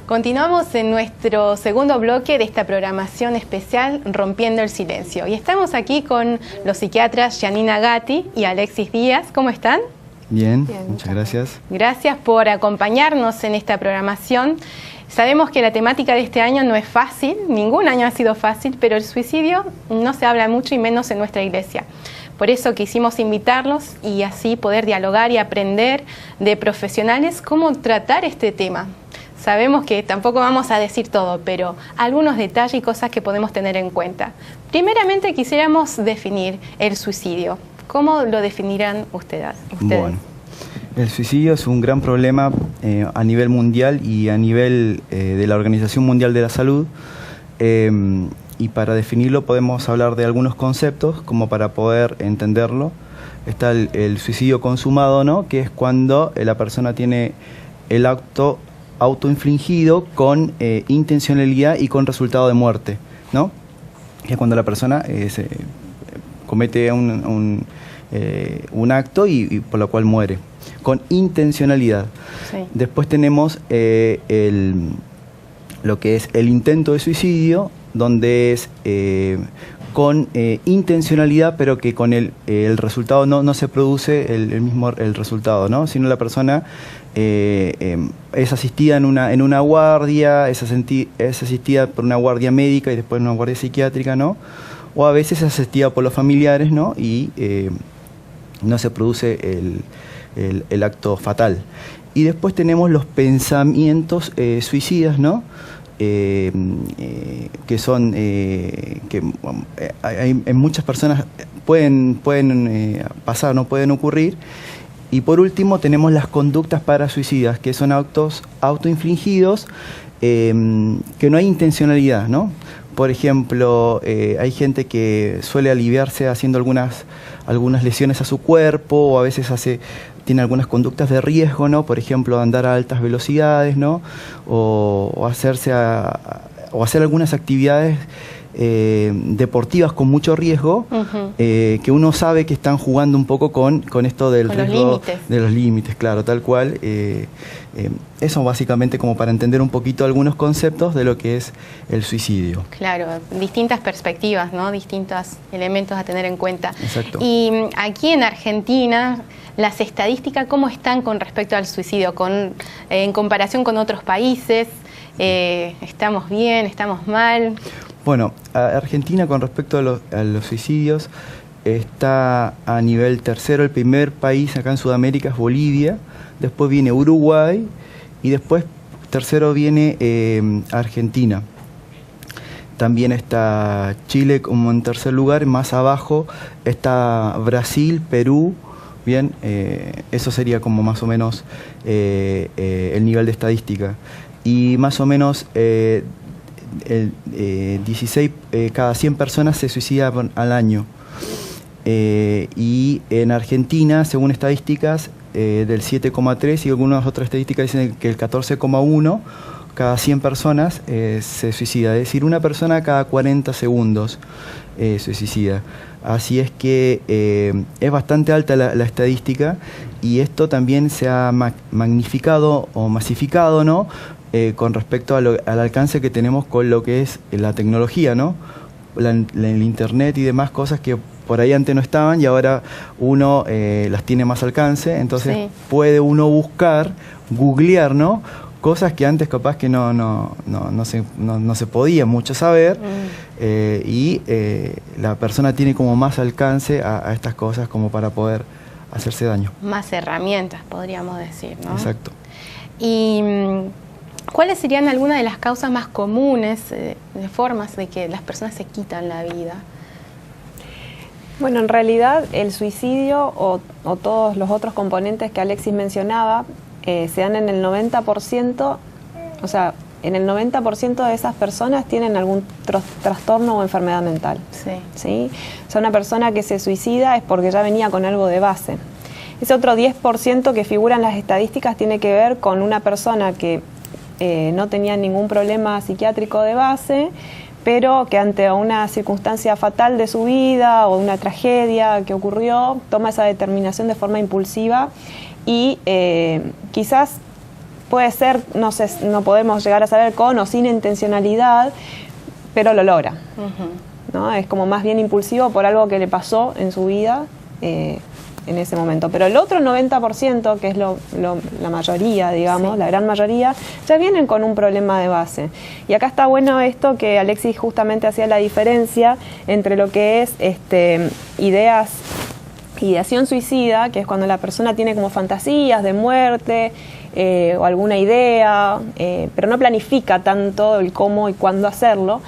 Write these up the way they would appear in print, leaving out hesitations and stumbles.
Continuamos en nuestro segundo bloque de esta programación especial Rompiendo el Silencio. Y estamos aquí con los psiquiatras Janina Gatti y Alexis Díaz. ¿Cómo están? Bien, muchas gracias. Gracias por acompañarnos en esta programación. Sabemos que la temática de este año no es fácil, ningún año ha sido fácil, pero el suicidio no se habla mucho y menos en nuestra iglesia. Por eso quisimos invitarlos y así poder dialogar y aprender de profesionales cómo tratar este tema. Sabemos que tampoco vamos a decir todo, pero algunos detalles y cosas que podemos tener en cuenta. Primeramente quisiéramos definir el suicidio. ¿Cómo lo definirán ustedes? Bueno, el suicidio es un gran problema a nivel mundial y a nivel de la Organización Mundial de la Salud. Y para definirlo podemos hablar de algunos conceptos como para poder entenderlo. Está el suicidio consumado, ¿no? Que es cuando la persona tiene el acto autoinfligido con intencionalidad y con resultado de muerte, ¿no? Que es cuando la persona comete un acto y por lo cual muere, con intencionalidad. Sí. Después tenemos lo que es el intento de suicidio, donde es con intencionalidad, pero que con el resultado no se produce el resultado, ¿no? Sino la persona es asistida en una guardia, es asistida por una guardia médica y después en una guardia psiquiátrica, ¿no? O a veces es asistida por los familiares, ¿no? Y no se produce el acto fatal. Y después tenemos los pensamientos suicidas, ¿no? Que son que en muchas personas pueden pasar, no pueden ocurrir. Y por último tenemos las conductas parasuicidas, que son actos autoinfligidos, que no hay intencionalidad, ¿no? Por ejemplo, hay gente que suele aliviarse haciendo algunas lesiones a su cuerpo, o a veces tiene algunas conductas de riesgo, ¿no? Por ejemplo, andar a altas velocidades, ¿no? O hacer algunas actividades deportivas con mucho riesgo, que uno sabe que están jugando un poco con esto del riesgo, de los límites, claro, tal cual. Eso básicamente como para entender un poquito algunos conceptos de lo que es el suicidio. Claro, distintas perspectivas, ¿no? Distintos elementos a tener en cuenta. Exacto. Y aquí en Argentina, las estadísticas, ¿cómo están con respecto al suicidio? En comparación con otros países, ¿estamos bien, estamos mal? Bueno, Argentina con respecto a los suicidios está a nivel tercero. El primer país acá en Sudamérica es Bolivia, después viene Uruguay y después tercero viene Argentina. También está Chile como en tercer lugar, más abajo está Brasil, Perú. Bien, eso sería como más o menos el nivel de estadística. Y más o menos 16 cada 100 personas se suicidan al año. Y en Argentina, según estadísticas, del 7,3 y algunas otras estadísticas dicen que el 14,1 cada 100 personas se suicida. Es decir, una persona cada 40 segundos se suicida. Así es que es bastante alta la estadística y esto también se ha magnificado o masificado, ¿no? Con respecto al alcance que tenemos con lo que es la tecnología, ¿no? El internet y demás cosas que por ahí antes no estaban y ahora uno las tiene más alcance, entonces sí, puede uno googlear, ¿no? Cosas que antes capaz que no se podía mucho saber, y la persona tiene como más alcance a estas cosas como para poder hacerse daño. Más herramientas, podríamos decir, ¿no? Exacto. Y ¿cuáles serían algunas de las causas más comunes, de formas de que las personas se quitan la vida? Bueno, en realidad el suicidio o todos los otros componentes que Alexis mencionaba se dan en el 90%, o sea, en el 90% de esas personas tienen algún trastorno o enfermedad mental. Sí. ¿Sí? O sea, una persona que se suicida es porque ya venía con algo de base. Ese otro 10% que figura en las estadísticas tiene que ver con una persona que no tenía ningún problema psiquiátrico de base, pero que ante una circunstancia fatal de su vida o una tragedia que ocurrió, toma esa determinación de forma impulsiva y quizás puede ser, no sé, no podemos llegar a saber con o sin intencionalidad, pero lo logra. ¿No? Es como más bien impulsivo por algo que le pasó en su vida en ese momento. Pero el otro 90%, que es la mayoría, digamos, sí, la gran mayoría, ya vienen con un problema de base. Y acá está bueno esto que Alexis justamente hacía la diferencia entre lo que es ideación suicida, que es cuando la persona tiene como fantasías de muerte o alguna idea, pero no planifica tanto el cómo y cuándo hacerlo,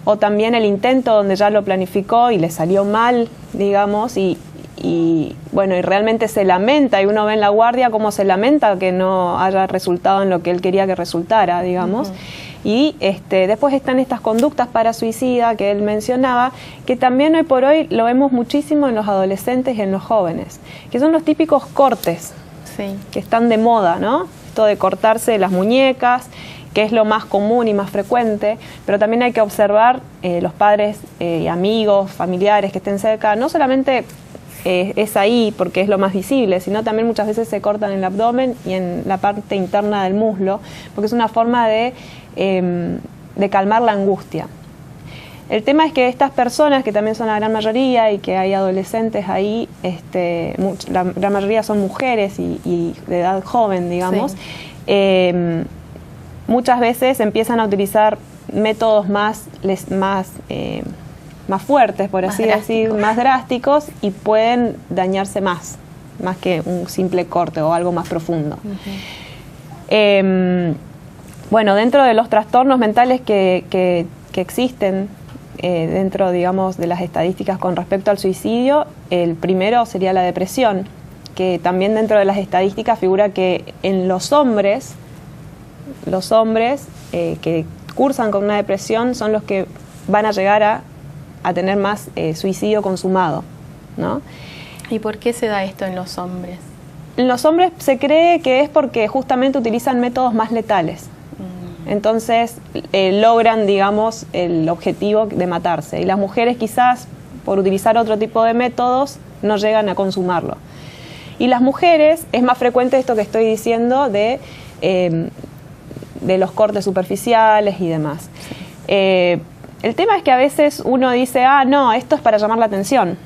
o también el intento donde ya lo planificó y le salió mal, digamos, y bueno, y realmente se lamenta, y uno ve en la guardia cómo se lamenta que no haya resultado en lo que él quería que resultara, digamos. Y después están estas conductas parasuicida que él mencionaba, que también hoy por hoy lo vemos muchísimo en los adolescentes y en los jóvenes, que son los típicos cortes, sí, que están de moda, ¿no? Esto de cortarse las muñecas, que es lo más común y más frecuente, pero también hay que observar los padres y amigos, familiares que estén cerca, no solamente es ahí porque es lo más visible, sino también muchas veces se cortan en el abdomen y en la parte interna del muslo, porque es una forma de calmar la angustia. El tema es que estas personas, que también son la gran mayoría y que hay adolescentes ahí, la gran mayoría son mujeres y de edad joven, digamos, sí, muchas veces empiezan a utilizar métodos más fuertes, por así decir, más drásticos, y pueden dañarse más que un simple corte o algo más profundo. Bueno, dentro de los trastornos mentales que existen dentro, digamos, de las estadísticas con respecto al suicidio, el primero sería la depresión, que también dentro de las estadísticas figura que en los hombres que cursan con una depresión son los que van a llegar a tener más suicidio consumado, ¿no? ¿Y por qué se da esto en los hombres? En los hombres se cree que es porque justamente utilizan métodos más letales. Entonces logran, digamos, el objetivo de matarse. Y las mujeres quizás, por utilizar otro tipo de métodos, no llegan a consumarlo. Y las mujeres, es más frecuente esto que estoy diciendo de los cortes superficiales y demás. El tema es que a veces uno dice, no, esto es para llamar la atención.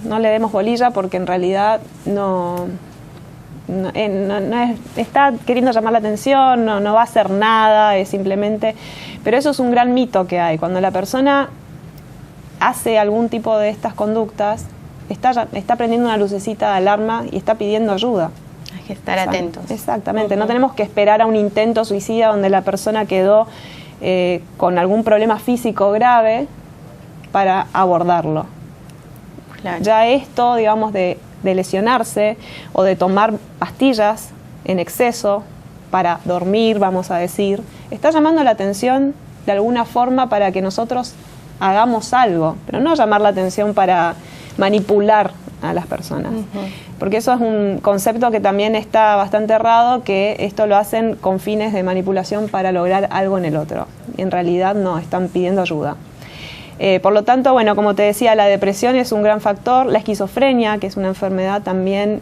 No le demos bolilla porque en realidad no está queriendo llamar la atención, no va a hacer nada, es simplemente... Pero eso es un gran mito que hay. Cuando la persona hace algún tipo de estas conductas, está prendiendo una lucecita de alarma y está pidiendo ayuda. Hay que estar atentos. Exactamente, no tenemos que esperar a un intento suicida donde la persona quedó con algún problema físico grave para abordarlo. Claro. Ya esto, digamos, de lesionarse o de tomar pastillas en exceso para dormir, vamos a decir, está llamando la atención de alguna forma para que nosotros hagamos algo, pero no llamar la atención para manipular a las personas. Porque eso es un concepto que también está bastante errado, que esto lo hacen con fines de manipulación para lograr algo en el otro. Y en realidad no, están pidiendo ayuda. Por lo tanto, bueno, como te decía, la depresión es un gran factor, la esquizofrenia, que es una enfermedad también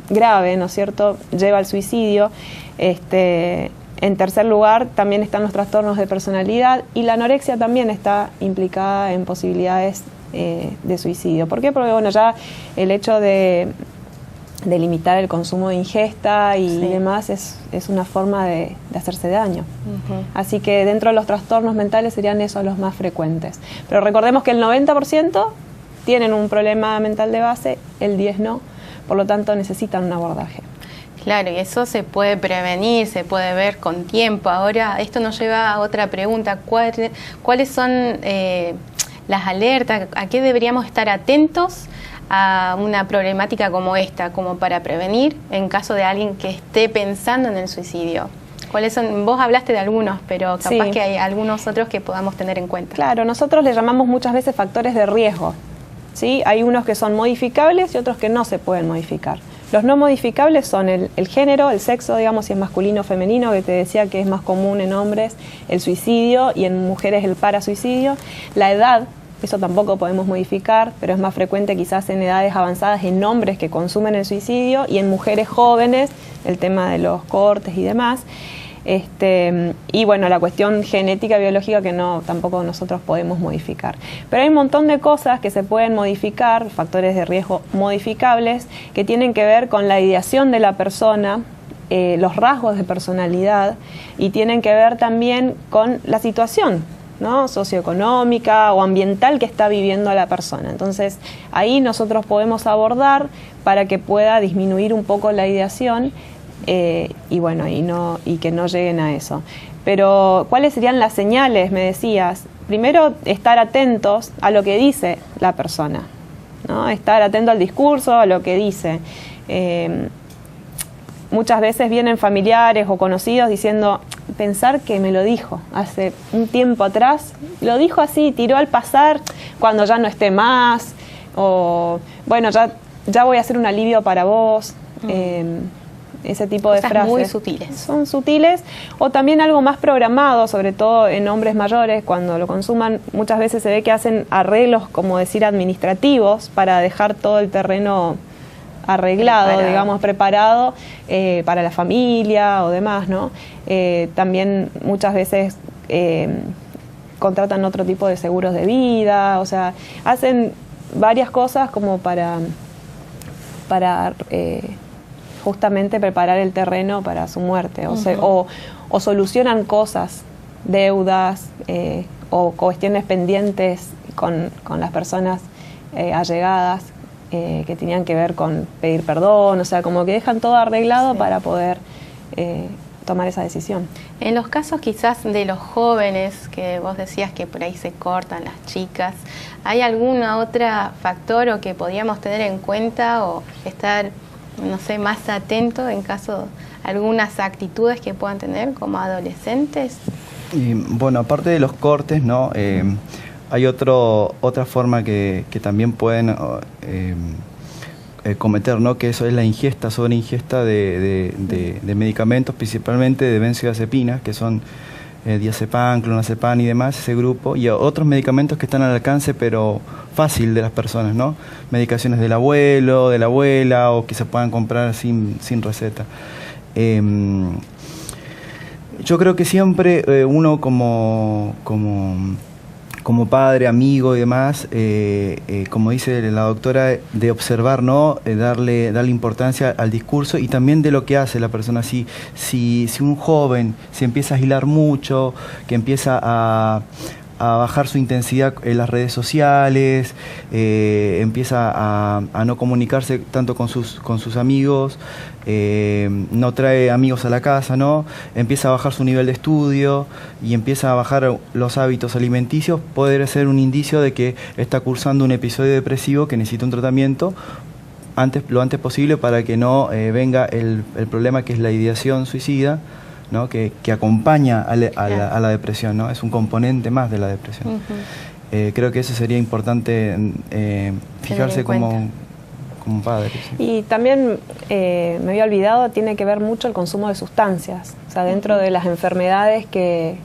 grave, ¿no es cierto?, lleva al suicidio. En tercer lugar, también están los trastornos de personalidad, y la anorexia también está implicada en posibilidades de suicidio. ¿Por qué? Porque, bueno, ya el hecho de limitar el consumo de ingesta y demás es una forma de hacerse daño. Así que dentro de los trastornos mentales serían esos los más frecuentes. Pero recordemos que el 90% tienen un problema mental de base, el 10% no, por lo tanto necesitan un abordaje. Claro, y eso se puede prevenir, se puede ver con tiempo. Ahora, esto nos lleva a otra pregunta. ¿Cuáles son las alertas? ¿A qué deberíamos estar atentos a una problemática como esta, como para prevenir en caso de alguien que esté pensando en el suicidio? ¿Cuáles son? Vos hablaste de algunos, pero capaz que hay algunos otros que podamos tener en cuenta. Claro, nosotros le llamamos muchas veces factores de riesgo, ¿sí? Hay unos que son modificables y otros que no se pueden modificar. Los no modificables son el género, el sexo, digamos, si es masculino o femenino, que te decía que es más común en hombres el suicidio y en mujeres el parasuicidio, la edad, eso tampoco podemos modificar, pero es más frecuente quizás en edades avanzadas en hombres que consumen el suicidio y en mujeres jóvenes, el tema de los cortes y demás. Y bueno, la cuestión genética, biológica que tampoco nosotros podemos modificar. Pero hay un montón de cosas que se pueden modificar, factores de riesgo modificables, que tienen que ver con la ideación de la persona, los rasgos de personalidad, y tienen que ver también con la situación, ¿no?, socioeconómica o ambiental que está viviendo la persona. Entonces, ahí nosotros podemos abordar para que pueda disminuir un poco la ideación y bueno, y que no lleguen a eso. Pero, ¿cuáles serían las señales? Me decías. Primero, estar atentos a lo que dice la persona, ¿no? Estar atento al discurso, a lo que dice. Muchas veces vienen familiares o conocidos diciendo, pensar que me lo dijo hace un tiempo atrás, lo dijo así, tiró al pasar cuando ya no esté más, o bueno, ya voy a hacer un alivio para vos. Ese tipo de frases muy sutiles. Son sutiles, o también algo más programado, sobre todo en hombres mayores, cuando lo consuman, muchas veces se ve que hacen arreglos, como decir, administrativos, para dejar todo el terreno arreglado, digamos, preparado para la familia o demás, ¿no? También muchas veces contratan otro tipo de seguros de vida, o sea, hacen varias cosas como para justamente preparar el terreno para su muerte, o solucionan cosas, deudas o cuestiones pendientes con las personas allegadas que tenían que ver con pedir perdón, o sea, como que dejan todo arreglado para poder tomar esa decisión. En los casos quizás de los jóvenes, que vos decías que por ahí se cortan las chicas, ¿hay alguna otra factor o que podríamos tener en cuenta o estar, no sé, más atento en caso de algunas actitudes que puedan tener como adolescentes? Bueno, aparte de los cortes, ¿no? Hay otra forma que también pueden cometer, ¿no? Que eso es la sobreingesta de medicamentos, principalmente de benzodiazepinas, que son diazepam, clonazepam y demás, ese grupo, y otros medicamentos que están al alcance, pero fácil, de las personas, ¿no? Medicaciones del abuelo, de la abuela, o que se puedan comprar sin receta. Yo creo que siempre uno como padre, amigo y demás, como dice la doctora, de observar, ¿no? Darle importancia al discurso y también de lo que hace la persona. Si un joven se empieza a agilar mucho, que empieza a bajar su intensidad en las redes sociales, empieza a no comunicarse tanto con sus amigos, no trae amigos a la casa, ¿no? Empieza a bajar su nivel de estudio y empieza a bajar los hábitos alimenticios, puede ser un indicio de que está cursando un episodio depresivo que necesita un tratamiento lo antes posible para que no venga el problema que es la ideación suicida, ¿no? Que acompaña a la depresión, ¿no? Es un componente más de la depresión. Creo que eso sería importante fijarse como padre. Sí. Y también, me había olvidado, tiene que ver mucho el consumo de sustancias. O sea, dentro de las enfermedades que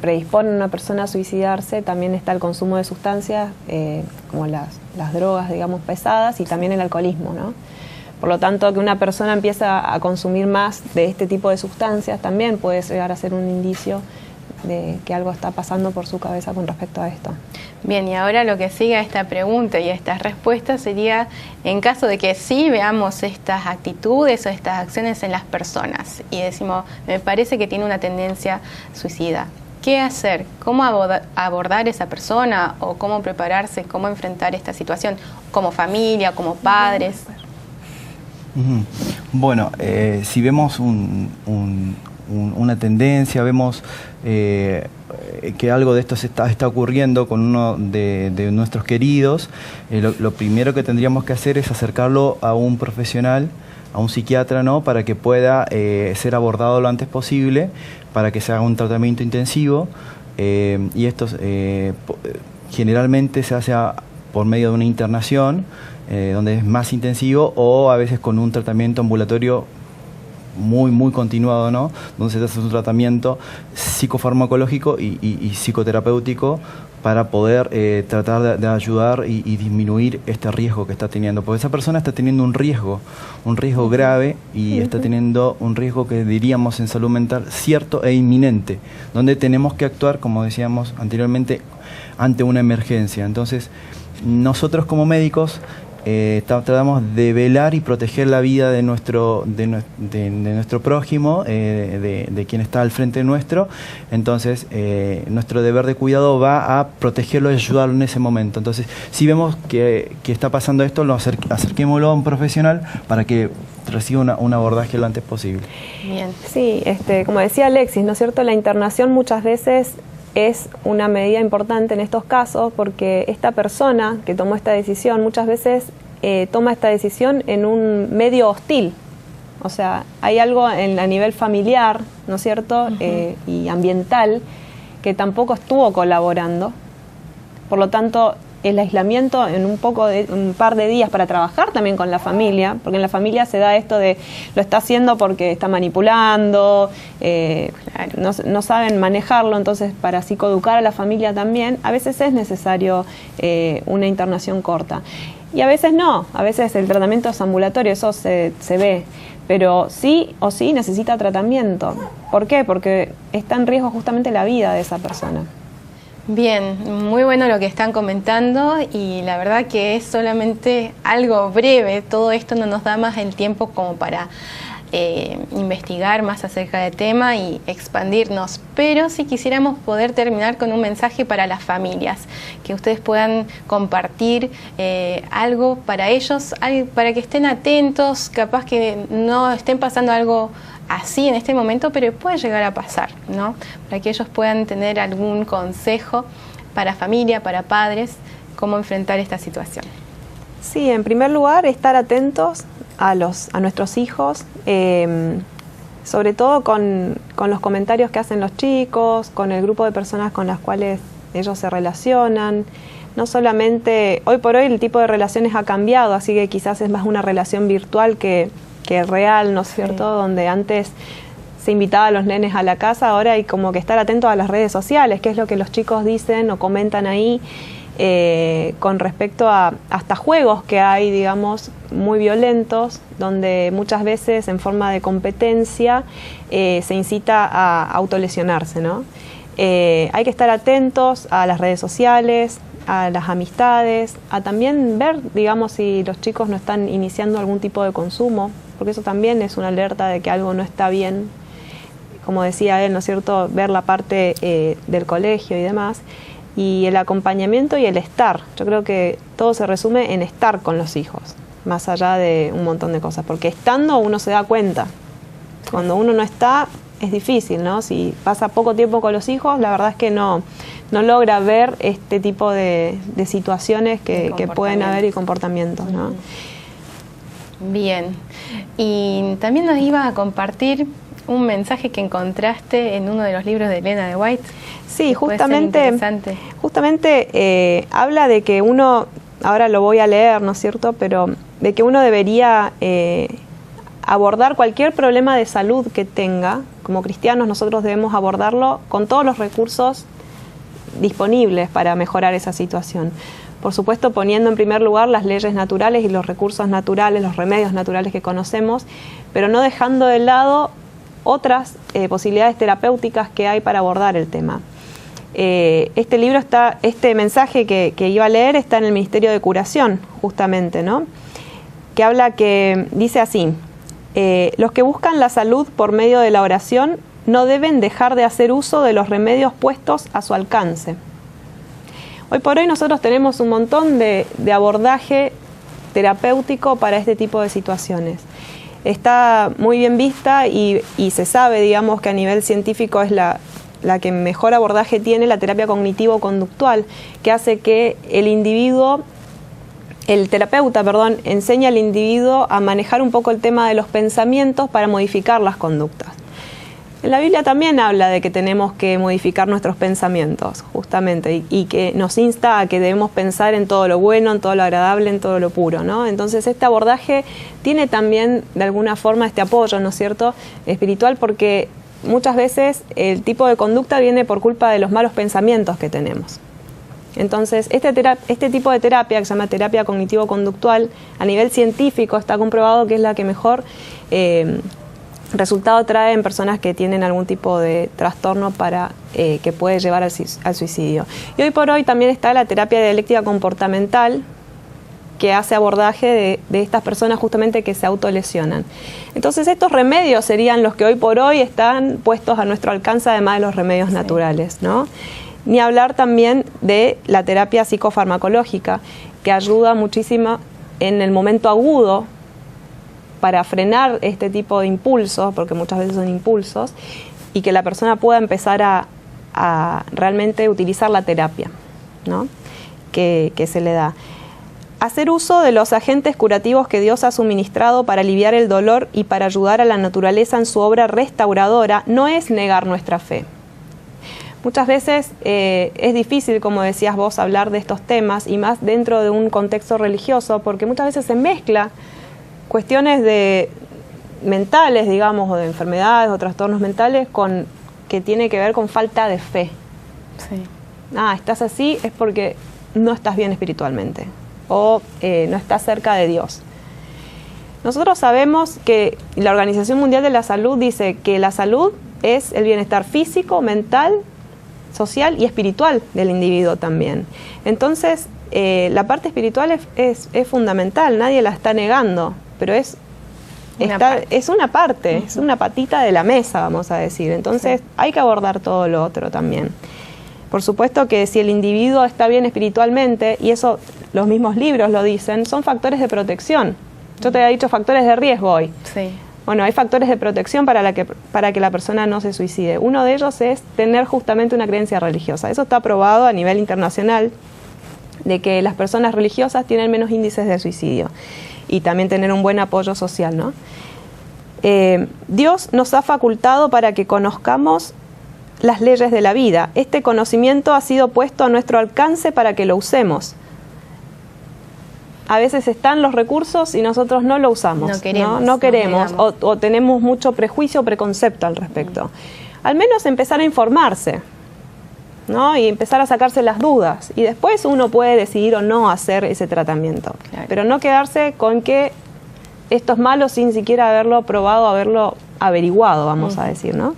predisponen a una persona a suicidarse, también está el consumo de sustancias, como las drogas, digamos, pesadas, y también el alcoholismo, ¿no? Por lo tanto, que una persona empieza a consumir más de este tipo de sustancias también puede llegar a ser un indicio de que algo está pasando por su cabeza con respecto a esto. Bien, y ahora lo que sigue a esta pregunta y a estas respuestas sería, en caso de que sí veamos estas actitudes o estas acciones en las personas y decimos, me parece que tiene una tendencia suicida, ¿qué hacer? ¿Cómo abordar esa persona o cómo prepararse, cómo enfrentar esta situación como familia, como padres? Bueno, si vemos una tendencia, vemos que algo de esto está ocurriendo con uno de nuestros queridos, lo primero que tendríamos que hacer es acercarlo a un profesional, a un psiquiatra, ¿no? Para que pueda ser abordado lo antes posible, para que se haga un tratamiento intensivo, y esto generalmente se hace por medio de una internación, donde es más intensivo, o a veces con un tratamiento ambulatorio muy continuado, ¿no? Donde se hace un tratamiento psicofarmacológico y psicoterapéutico para poder tratar de ayudar y disminuir este riesgo que está teniendo. Porque esa persona está teniendo un riesgo grave y está teniendo un riesgo que diríamos en salud mental cierto e inminente, donde tenemos que actuar, como decíamos anteriormente, ante una emergencia. Entonces, nosotros como médicos tratamos de velar y proteger la vida de nuestro prójimo, de quien está al frente nuestro. Entonces, nuestro deber de cuidado va a protegerlo y ayudarlo en ese momento. Entonces, si vemos que está pasando esto, acerquémoslo a un profesional para que reciba un abordaje lo antes posible. Bien. Sí, como decía Alexis, ¿no es cierto? La internación muchas veces es una medida importante en estos casos porque esta persona que tomó esta decisión muchas veces toma esta decisión en un medio hostil. O sea, hay algo a nivel familiar, ¿no es cierto? Y ambiental que tampoco estuvo colaborando. Por lo tanto, el aislamiento en un par de días para trabajar también con la familia, porque en la familia se da esto de lo está haciendo porque está manipulando, no saben manejarlo, entonces para psicoeducar a la familia también, a veces es necesario una internación corta. Y a veces no, a veces el tratamiento es ambulatorio, eso se ve, pero sí o sí necesita tratamiento. ¿Por qué? Porque está en riesgo justamente la vida de esa persona. Bien, muy bueno lo que están comentando y la verdad que es solamente algo breve, todo esto no nos da más el tiempo como para investigar más acerca del tema y expandirnos, pero si quisiéramos poder terminar con un mensaje para las familias, que ustedes puedan compartir algo para ellos, para que estén atentos, capaz que no estén pasando algo así en este momento, pero puede llegar a pasar, ¿no? Para que ellos puedan tener algún consejo para familia, para padres, cómo enfrentar esta situación. Sí, en primer lugar, estar atentos a nuestros hijos, sobre todo con los comentarios que hacen los chicos, con el grupo de personas con las cuales ellos se relacionan. No solamente, hoy por hoy el tipo de relaciones ha cambiado, así que quizás es más una relación virtual que real, ¿no es cierto? Sí. Donde antes se invitaba a los nenes a la casa, ahora hay como que estar atentos a las redes sociales, qué es lo que los chicos dicen o comentan ahí, con respecto a hasta juegos que hay, digamos, muy violentos, donde muchas veces en forma de competencia se incita a autolesionarse, ¿no? Hay que estar atentos a las redes sociales, a las amistades, a también ver, digamos, si los chicos no están iniciando algún tipo de consumo, porque eso también es una alerta de que algo no está bien, como decía él, ¿no es cierto?, ver la parte del colegio y demás, y el acompañamiento y el estar. Yo creo que todo se resume en estar con los hijos, más allá de un montón de cosas, porque estando uno se da cuenta. Cuando uno no está, es difícil, ¿no? Si pasa poco tiempo con los hijos, la verdad es que no logra ver este tipo de situaciones que pueden haber y comportamientos, ¿no? Bien. Y también nos iba a compartir un mensaje que encontraste en uno de los libros de Elena de White. Sí, justamente habla de que uno, ahora lo voy a leer, ¿no es cierto?, pero de que uno debería abordar cualquier problema de salud que tenga. Como cristianos nosotros debemos abordarlo con todos los recursos disponibles para mejorar esa situación. Por supuesto, poniendo en primer lugar las leyes naturales y los recursos naturales, los remedios naturales que conocemos, pero no dejando de lado otras posibilidades terapéuticas que hay para abordar el tema. Este mensaje que iba a leer está en el Ministerio de Curación, justamente, ¿no? Que dice así: los que buscan la salud por medio de la oración no deben dejar de hacer uso de los remedios puestos a su alcance. Hoy por hoy nosotros tenemos un montón de abordaje terapéutico para este tipo de situaciones. Está muy bien vista y se sabe, digamos, que a nivel científico es la que mejor abordaje tiene la terapia cognitivo-conductual, que hace que el terapeuta, enseña al individuo a manejar un poco el tema de los pensamientos para modificar las conductas. En la Biblia también habla de que tenemos que modificar nuestros pensamientos, justamente, y que nos insta a que debemos pensar en todo lo bueno, en todo lo agradable, en todo lo puro, ¿no? Entonces este abordaje tiene también de alguna forma este apoyo, ¿no es cierto?, espiritual, porque muchas veces el tipo de conducta viene por culpa de los malos pensamientos que tenemos. Entonces, este tipo de terapia, que se llama terapia cognitivo-conductual, a nivel científico está comprobado que es la que mejor resultado trae en personas que tienen algún tipo de trastorno que puede llevar al suicidio. Y hoy por hoy también está la terapia dialéctica comportamental, que hace abordaje de estas personas justamente que se autolesionan. Entonces estos remedios serían los que hoy por hoy están puestos a nuestro alcance, además de los remedios naturales, ¿no? Ni hablar también de la terapia psicofarmacológica, que ayuda muchísimo en el momento agudo para frenar este tipo de impulsos, porque muchas veces son impulsos, y que la persona pueda empezar a realmente utilizar la terapia, ¿no? que se le da. Hacer uso de los agentes curativos que Dios ha suministrado para aliviar el dolor y para ayudar a la naturaleza en su obra restauradora no es negar nuestra fe. Muchas veces es difícil, como decías vos, hablar de estos temas, y más dentro de un contexto religioso, porque muchas veces se mezcla cuestiones mentales, digamos, o de enfermedades o trastornos mentales que tiene que ver con falta de fe. Sí. Estás así es porque no estás bien espiritualmente o no estás cerca de Dios. Nosotros sabemos que la Organización Mundial de la Salud dice que la salud es el bienestar físico, mental, social y espiritual del individuo también. Entonces, la parte espiritual es fundamental, nadie la está negando, pero es una parte, es una patita de la mesa, vamos a decir. Entonces, hay que abordar todo lo otro también. Por supuesto que si el individuo está bien espiritualmente, y eso los mismos libros lo dicen, son factores de protección. Yo te había dicho factores de riesgo hoy. Sí. Bueno, hay factores de protección para que la persona no se suicide. Uno de ellos es tener justamente una creencia religiosa. Eso está probado a nivel internacional, de que las personas religiosas tienen menos índices de suicidio. Y también tener un buen apoyo social, ¿no? Dios nos ha facultado para que conozcamos las leyes de la vida. Este conocimiento ha sido puesto a nuestro alcance para que lo usemos. A veces están los recursos y nosotros no lo usamos. No queremos o tenemos mucho prejuicio o preconcepto al respecto. Al menos empezar a informarse, ¿no? Y empezar a sacarse las dudas. Y después uno puede decidir o no hacer ese tratamiento. Claro. Pero no quedarse con que esto es malo sin siquiera haberlo probado, haberlo averiguado, vamos a decir, ¿no?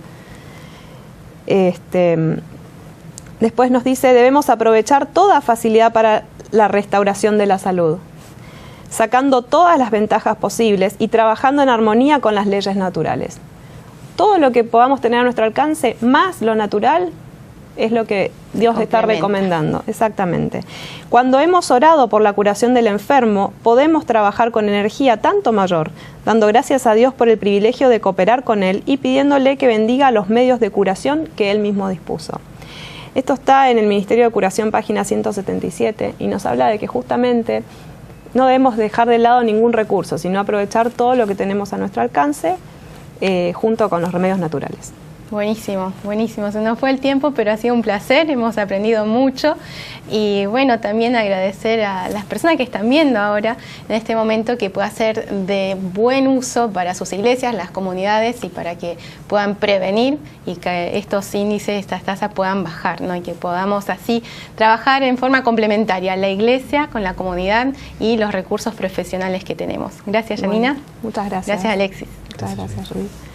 Después nos dice, debemos aprovechar toda facilidad para la restauración de la salud, sacando todas las ventajas posibles y trabajando en armonía con las leyes naturales. Todo lo que podamos tener a nuestro alcance, más lo natural, es lo que Dios está recomendando. Exactamente. Cuando hemos orado por la curación del enfermo, podemos trabajar con energía tanto mayor, dando gracias a Dios por el privilegio de cooperar con Él y pidiéndole que bendiga los medios de curación que Él mismo dispuso. Esto está en el Ministerio de Curación, página 177, y nos habla de que justamente no debemos dejar de lado ningún recurso, sino aprovechar todo lo que tenemos a nuestro alcance junto con los remedios naturales. Buenísimo, buenísimo. Se nos fue el tiempo, pero ha sido un placer, hemos aprendido mucho. Y bueno, también agradecer a las personas que están viendo ahora en este momento, que pueda ser de buen uso para sus iglesias, las comunidades, y para que puedan prevenir y que estos índices, estas tasas puedan bajar, ¿no? Y que podamos así trabajar en forma complementaria, la iglesia con la comunidad y los recursos profesionales que tenemos. Gracias, Janina. Muchas gracias. Gracias, Alexis. Muchas gracias, Ruiz.